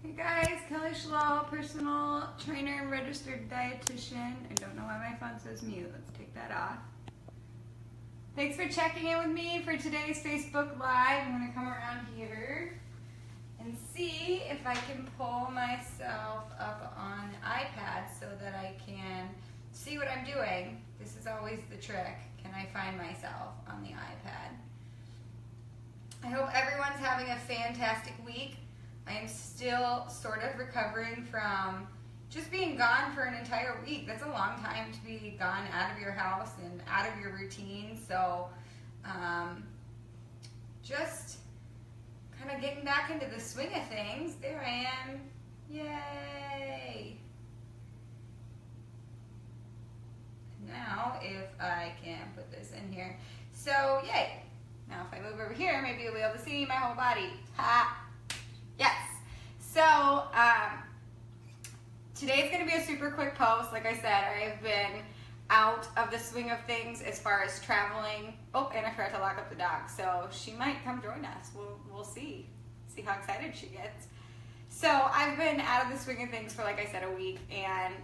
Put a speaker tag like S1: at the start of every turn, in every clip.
S1: Hey guys, Kelly Schlow, personal trainer and registered dietitian. I don't know why my phone says mute. Let's take that off. Thanks for checking in with me for today's Facebook Live. I'm going to come around here and see if I can pull myself up on the iPad so that I can see what I'm doing. This is always the trick. Can I find myself on the iPad? I hope everyone's having a fantastic week. I am still sort of recovering from just being gone for an entire week. That's a long time to be gone out of your house and out of your routine. So just kind of getting back into the swing of things. There I am. Yay! Now if I can put this in here. So yay! Now if I move over here, maybe you'll be able to see my whole body. Ha! Yes. So today's going to be a super quick post. Like I said, I have been out of the swing of things as far as traveling. Oh, and I forgot to lock up the dog, so she might come join us. We'll see how excited she gets. So I've been out of the swing of things for, like I said, a week, and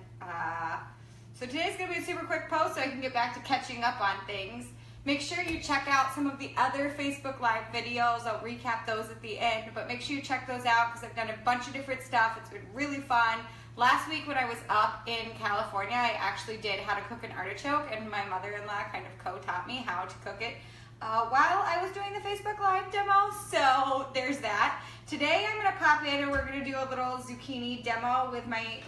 S1: so today's going to be a super quick post so I can get back to catching up on things. Make sure you check out some of the other Facebook Live videos. I'll recap those at the end, but make sure you check those out because I've done a bunch of different stuff. It's been really fun. Last week when I was up in California, I actually did how to cook an artichoke, and my mother-in-law kind of co-taught me how to cook it while I was doing the Facebook Live demo, so there's that. Today I'm going to pop in and we're going to do a little zucchini demo with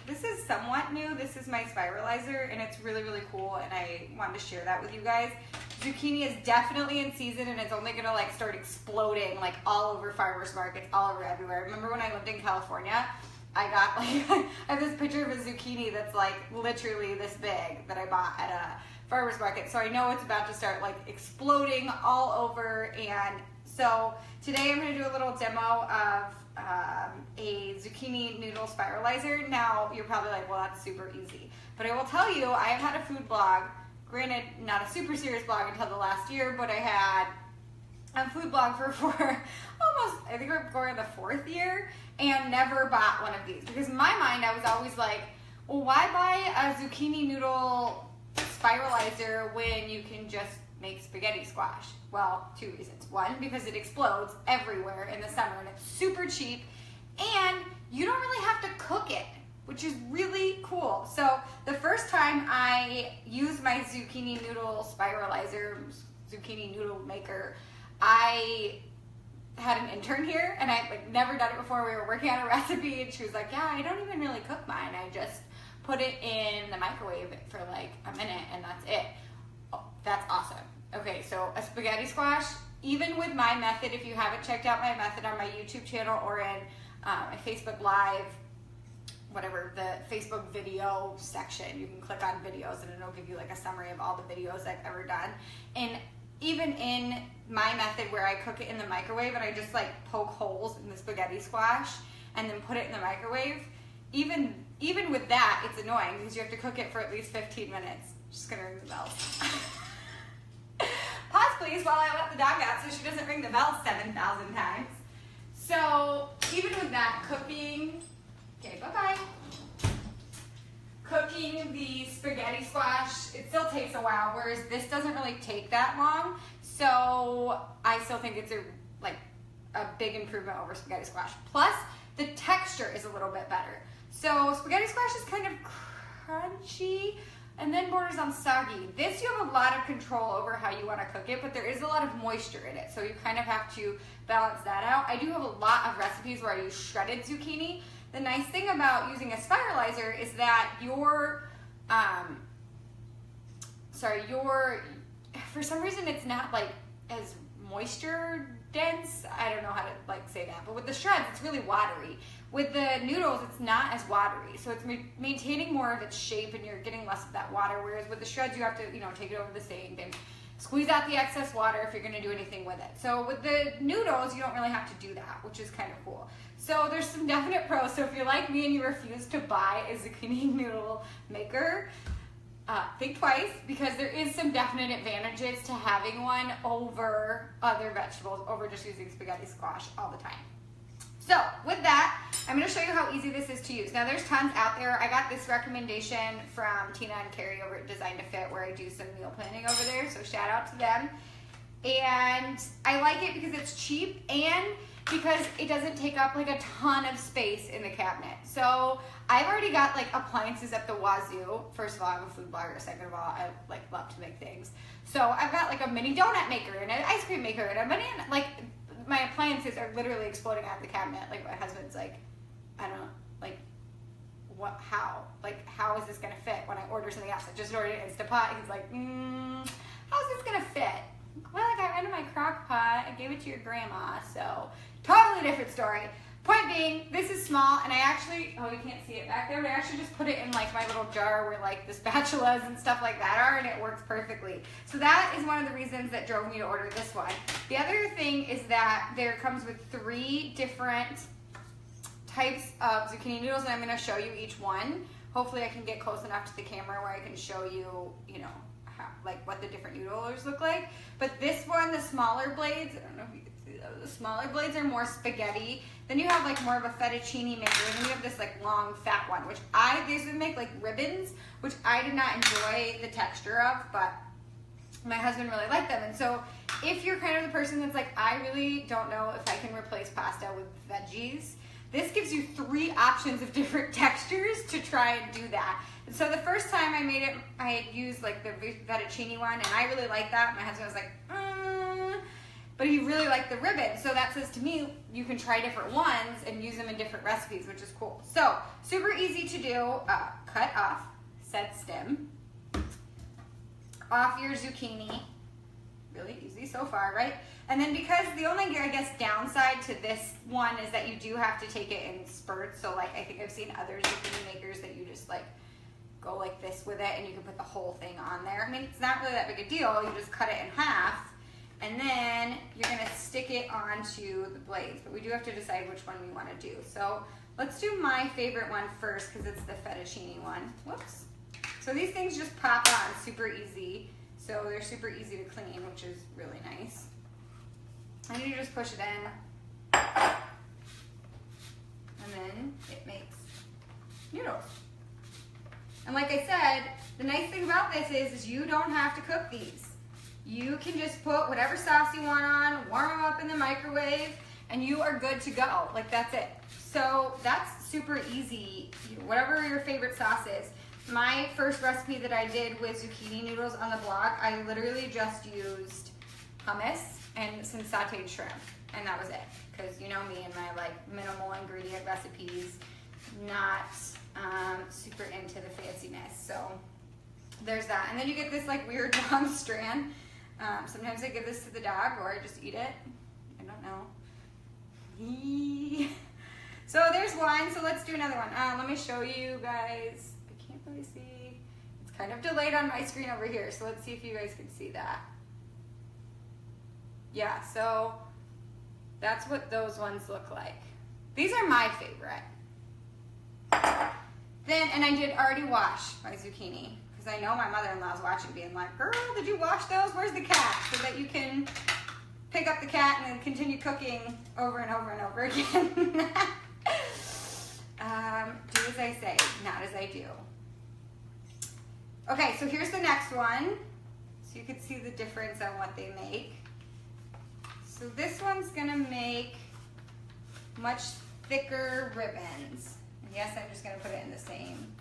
S1: this is somewhat new, this is my spiralizer, and it's really, really cool, and I wanted to share that with you guys. Zucchini is definitely in season, and it's only going to like start exploding like all over farmers markets, all over everywhere. Remember when I lived in California? I got like, I have this picture of a zucchini that's like literally this big that I bought at a farmer's market. So I know it's about to start like exploding all over. And so today I'm going to do a little demo of a zucchini noodle spiralizer. Now you're probably like, well, that's super easy. But I will tell you, I have had a food blog, granted not a super serious blog until the last year, but I had a food blog for almost, I think we're going the 4th year, and never bought one of these. Because in my mind, I was always like, well, why buy a zucchini noodle spiralizer when you can just make spaghetti squash? Well, 2 reasons. One, because it explodes everywhere in the summer and it's super cheap, and you don't really have to cook it, which is really cool. So the first time I used my zucchini noodle spiralizer, zucchini noodle maker, I had an intern here, and I had like never done it before. We were working on a recipe, and she was like, yeah, I don't even really cook mine. I just put it in the microwave for like a minute, and that's it. Oh, that's awesome. Okay, so a spaghetti squash, even with my method, if you haven't checked out my method on my YouTube channel or in my Facebook Live, whatever, the Facebook video section, you can click on videos and it'll give you like a summary of all the videos I've ever done. And even in my method where I cook it in the microwave and I just like poke holes in the spaghetti squash and then put it in the microwave, even with that, it's annoying because you have to cook it for at least 15 minutes. Just gonna ring the bells. Pause please while I let the dog out so she doesn't ring the bell 7,000 times. So even with that, cooking, okay, bye-bye. Cooking the spaghetti squash, it still takes a while, whereas this doesn't really take that long. So I still think it's a big improvement over spaghetti squash. Plus, the texture is a little bit better. So spaghetti squash is kind of crunchy and then borders on soggy. This you have a lot of control over how you want to cook it, but there is a lot of moisture in it, so you kind of have to balance that out. I do have a lot of recipes where I use shredded zucchini. The nice thing about using a spiralizer is that for some reason it's not like as moisture dense. I don't know how to like say that, but with the shreds it's really watery. With the noodles it's not as watery, so it's maintaining more of its shape and you're getting less of that water, whereas with the shreds you have to take it over the sink and squeeze out the excess water if you're going to do anything with it. So with the noodles you don't really have to do that, which is kind of cool. So there's some definite pros. So if you're like me and you refuse to buy a zucchini noodle maker, think twice, because there is some definite advantages to having one over other vegetables, over just using spaghetti squash all the time. So with that, I'm going to show you how easy this is to use. Now there's tons out there. I got this recommendation from Tina and Carrie over at Design to Fit, where I do some meal planning over there, so shout out to them. And I like it because it's cheap and because it doesn't take up like a ton of space in the cabinet. So I've already got like appliances up the wazoo. First of all, I'm a food blogger. Second of all, I like love to make things. So I've got like a mini donut maker and an ice cream maker and a banana, like my appliances are literally exploding out of the cabinet. Like my husband's like, I don't know, like what, how is this gonna fit when I order something else? I just ordered an Instapot. He's like, how's this gonna fit? Well, I got rid of my crock pot. I gave it to your grandma, so totally different story. Point being, this is small, and I actually, oh, you can't see it back there, but I actually just put it in like my little jar where like the spatulas and stuff like that are, and it works perfectly. So that is one of the reasons that drove me to order this one. The other thing is that there comes with 3 different types of zucchini noodles, and I'm gonna show you each one. Hopefully I can get close enough to the camera where I can show you, you know, how, like what the different noodlers look like. But this one, the smaller blades, I don't know if you can see those, the smaller blades are more spaghetti. Then you have like more of a fettuccine maker, and then you have this like long fat one, which these would make like ribbons, which I did not enjoy the texture of, but my husband really liked them. And so if you're kind of the person that's like, I really don't know if I can replace pasta with veggies, this gives you 3 options of different textures to try and do that. And so the first time I made it, I had used like the fettuccine one, and I really liked that. My husband was like, but he really liked the ribbon. So that says to me, you can try different ones and use them in different recipes, which is cool. So super easy to do. Cut off said stem off your zucchini. Really easy so far, right? And then because the only, I guess, downside to this one is that you do have to take it in spurts. So like I think I've seen other zucchini makers that you just like go like this with it and you can put the whole thing on there. I mean, it's not really that big a deal. You just cut it in half and then you're gonna stick it onto the blades. But we do have to decide which one we wanna do. So let's do my favorite one first because it's the fettuccine one. Whoops. So these things just pop on super easy. So they're super easy to clean, which is really nice. And you just push it in, and then it makes noodles. And like I said, the nice thing about this is you don't have to cook these. You can just put whatever sauce you want on, warm them up in the microwave, and you are good to go. Like that's it. So that's super easy, whatever your favorite sauce is. My first recipe that I did with zucchini noodles on the blog, I literally just used hummus and some sauteed shrimp, and that was it. Because you know me and my like minimal ingredient recipes, not super into the fanciness. So there's that. And then you get this like weird long strand. Sometimes I give this to the dog or I just eat it. I don't know. So there's one. So let's do another one. Let me show you guys. I can't really see. It's kind of delayed on my screen over here. So let's see if you guys can see that. Yeah, so that's what those ones look like. These are my favorite. Then, and I did already wash my zucchini because I know my mother-in-law's watching being like, girl, did you wash those? Where's the cat? So that you can pick up the cat and then continue cooking over and over and over again. Do as I say, not as I do. Okay, so here's the next one. So you can see the difference on what they make. So this one's gonna make much thicker ribbons. And yes, I'm just gonna put it in the same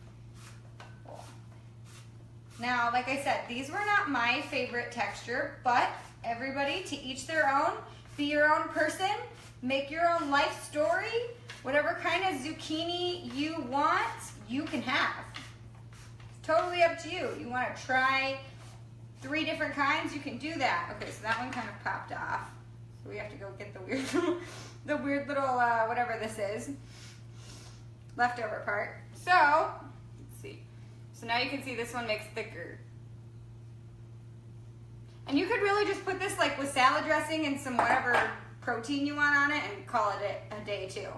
S1: bowl. Now, like I said, these were not my favorite texture, but everybody to each their own. Be your own person, make your own life story. Whatever kind of zucchini you want, you can have. It's totally up to you. You wanna try 3 different kinds, you can do that. Okay, so that one kind of popped off. So we have to go get the weird little, whatever this is, leftover part. So, let's see. So now you can see this one makes thicker. And you could really just put this like with salad dressing and some whatever protein you want on it and call it a day too.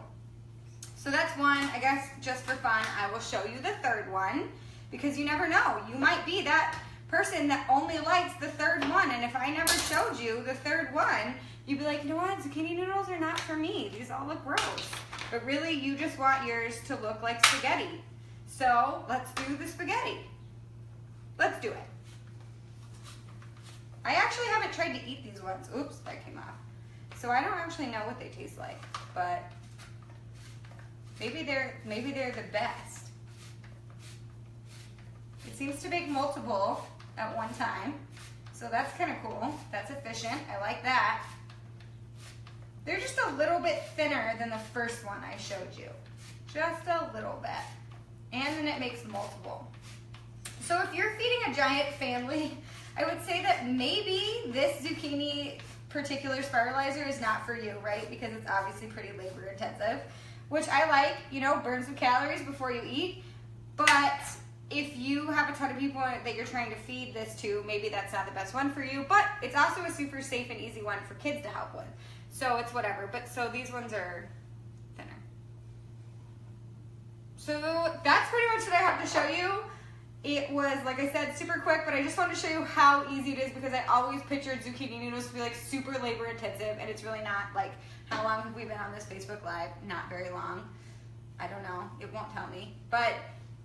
S1: So that's one, I guess just for fun, I will show you the third one because you never know. You might be that person that only likes the third one, and if I never showed you the third one, you'd be like, you know what, zucchini noodles are not for me. These all look gross. But really, you just want yours to look like spaghetti. So let's do the spaghetti. Let's do it. I actually haven't tried to eat these ones. Oops, that came off. So I don't actually know what they taste like, but maybe they're the best. It seems to make multiple at one time, so that's kind of cool. That's efficient. I like that. They're just a little bit thinner than the first one I showed you. Just a little bit. And then it makes multiple. So if you're feeding a giant family, I would say that maybe this zucchini particular spiralizer is not for you, right? Because it's obviously pretty labor intensive, which I like, you know, burn some calories before you eat. But if you have a ton of people that you're trying to feed this to, maybe that's not the best one for you, but it's also a super safe and easy one for kids to help with. So it's whatever, but so these ones are thinner. So that's pretty much what I have to show you. It was, like I said, super quick, but I just wanted to show you how easy it is because I always pictured zucchini noodles to be like super labor intensive, and it's really not. Like, how long have we been on this Facebook Live? Not very long. I don't know. It won't tell me. But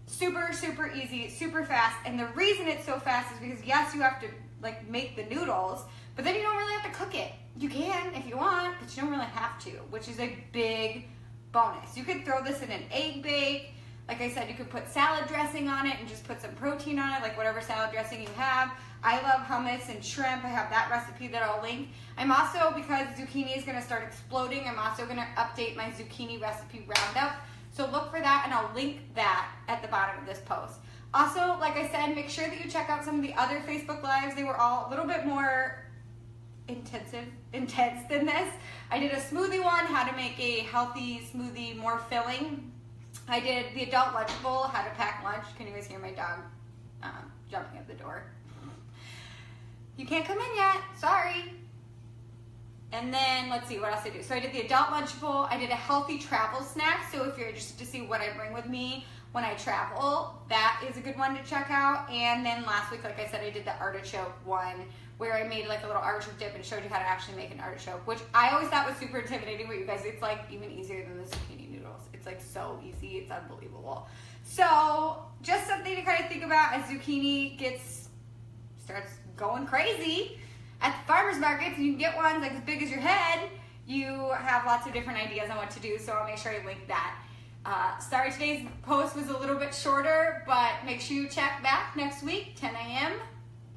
S1: super, super easy, super fast. And the reason it's so fast is because, yes, you have to like make the noodles, but then you don't really have to cook it. You can if you want, but you don't really have to, which is a big bonus. You could throw this in an egg bake. Like I said, you could put salad dressing on it and just put some protein on it, like whatever salad dressing you have. I love hummus and shrimp. I have that recipe that I'll link. I'm also, because zucchini is gonna start exploding, I'm also gonna update my zucchini recipe roundup. So look for that, and I'll link that at the bottom of this post. Also, like I said, make sure that you check out some of the other Facebook Lives. They were all a little bit more intense than this. I did a smoothie one, how to make a healthy smoothie more filling. I did the adult lunch bowl, how to pack lunch. Can you guys hear my dog jumping at the door? You can't come in yet, sorry. And then, let's see, what else I do? So I did the adult lunch bowl. I did a healthy travel snack. So if you're interested to see what I bring with me when I travel, that is a good one to check out. And then last week, like I said, I did the artichoke one where I made like a little artichoke dip and showed you how to actually make an artichoke, which I always thought was super intimidating, but you guys, it's like even easier than the zucchini noodles. It's like so easy, it's unbelievable. So just something to kind of think about as zucchini starts going crazy at the farmer's markets, and you can get ones like as big as your head. You have lots of different ideas on what to do, so I'll make sure I link that. Sorry today's post was a little bit shorter, but make sure you check back next week, 10 a.m.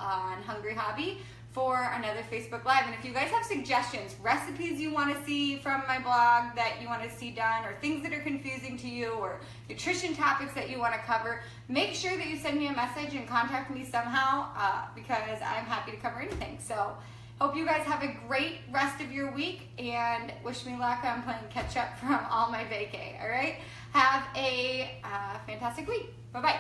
S1: on Hungry Hobby for another Facebook Live. And if you guys have suggestions, recipes you want to see from my blog that you want to see done, or things that are confusing to you, or nutrition topics that you want to cover, make sure that you send me a message and contact me somehow because I'm happy to cover anything. So hope you guys have a great rest of your week, and wish me luck on playing catch up from all my vacay. All right, have a fantastic week. Bye-bye.